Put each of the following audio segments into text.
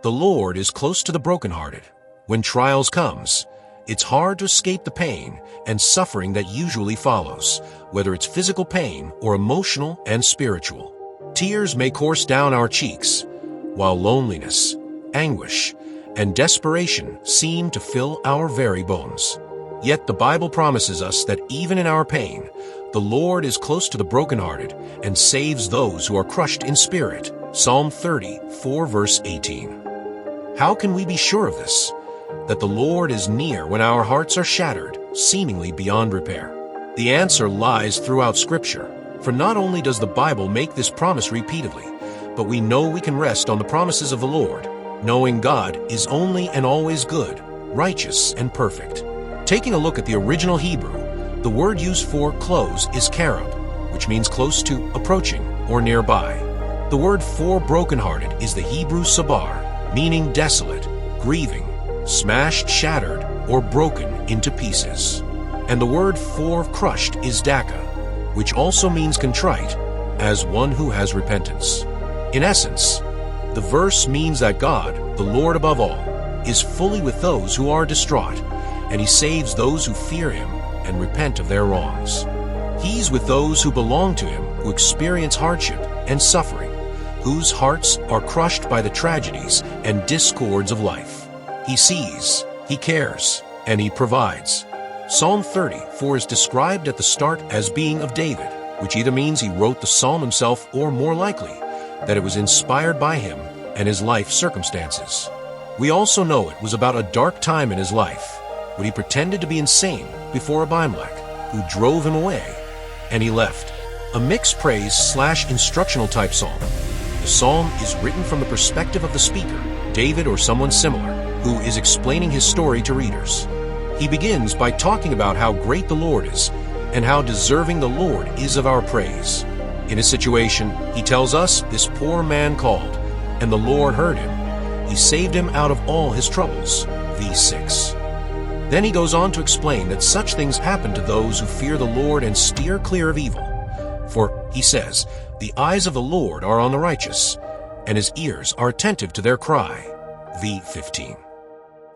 The Lord is close to the brokenhearted. When trials comes, it's hard to escape the pain and suffering that usually follows, whether it's physical pain or emotional and spiritual. Tears may course down our cheeks, while loneliness, anguish, and desperation seem to fill our very bones. Yet the Bible promises us that even in our pain, the Lord is close to the brokenhearted and saves those who are crushed in spirit. Psalm 34 verse 18. How can we be sure of this? That the Lord is near when our hearts are shattered, seemingly beyond repair. The answer lies throughout Scripture, for not only does the Bible make this promise repeatedly, but we know we can rest on the promises of the Lord, knowing God is only and always good, righteous, and perfect. Taking a look at the original Hebrew, the word used for close is karab, which means close to, approaching, or nearby. The word for brokenhearted is the Hebrew sabar, meaning desolate, grieving, smashed, shattered, or broken into pieces. And the word for crushed is daka, which also means contrite, as one who has repentance. In essence, the verse means that God, the Lord above all, is fully with those who are distraught, and He saves those who fear Him and repent of their wrongs. He's with those who belong to Him, who experience hardship and suffering, whose hearts are crushed by the tragedies and discords of life. He sees, He cares, and He provides. Psalm 34 is described at the start as being of David, which either means he wrote the psalm himself or, more likely, that it was inspired by him and his life circumstances. We also know it was about a dark time in his life, when he pretended to be insane before Abimelech, who drove him away, and he left. A mixed praise/instructional type psalm. The psalm is written from the perspective of the speaker, David or someone similar, who is explaining his story to readers. He begins by talking about how great the Lord is and how deserving the Lord is of our praise. In his situation, he tells us this poor man called, and the Lord heard him. He saved him out of all his troubles. V6. Then he goes on to explain that such things happen to those who fear the Lord and steer clear of evil. For, he says, the eyes of the Lord are on the righteous, and His ears are attentive to their cry. V15.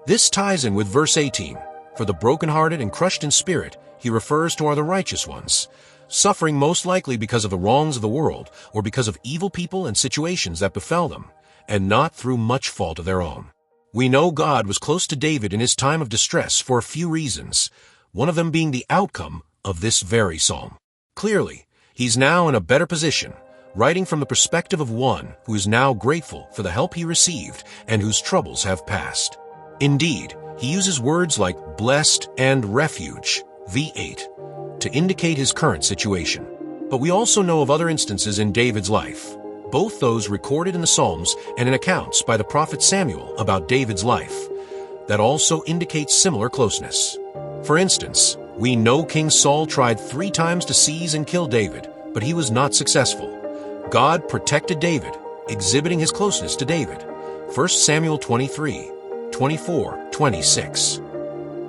This ties in with verse 18. For the brokenhearted and crushed in spirit, he refers to are the righteous ones, suffering most likely because of the wrongs of the world or because of evil people and situations that befell them, and not through much fault of their own. We know God was close to David in his time of distress for a few reasons, one of them being the outcome of this very psalm. Clearly, he's now in a better position, writing from the perspective of one who is now grateful for the help he received and whose troubles have passed. Indeed, he uses words like blessed and refuge, V8, to indicate his current situation. But we also know of other instances in David's life, both those recorded in the Psalms and in accounts by the prophet Samuel about David's life, that also indicate similar closeness. For instance, we know King Saul tried 3 times to seize and kill David, but he was not successful. God protected David, exhibiting his closeness to David. 1 Samuel 23, 24, 26.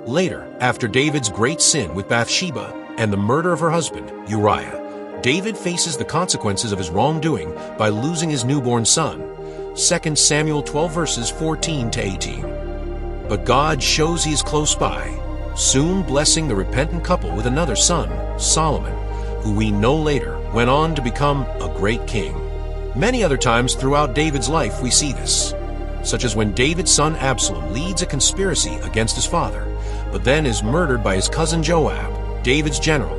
Later, after David's great sin with Bathsheba and the murder of her husband, Uriah, David faces the consequences of his wrongdoing by losing his newborn son. 2 Samuel 12 verses 14 to 18. But God shows He is close by, soon blessing the repentant couple with another son, Solomon, who we know later went on to become a great king. Many other times throughout David's life we see this, such as when David's son Absalom leads a conspiracy against his father, but then is murdered by his cousin Joab, David's general,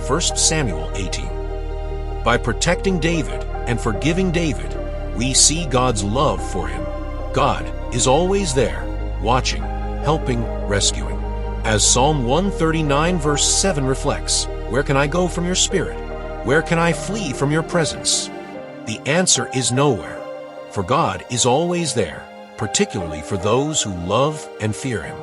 1 Samuel 18. By protecting David and forgiving David, we see God's love for him. God is always there, watching, helping, rescuing. As Psalm 139 verse 7 reflects, "Where can I go from your spirit? Where can I flee from your presence?" The answer is nowhere, for God is always there, particularly for those who love and fear Him.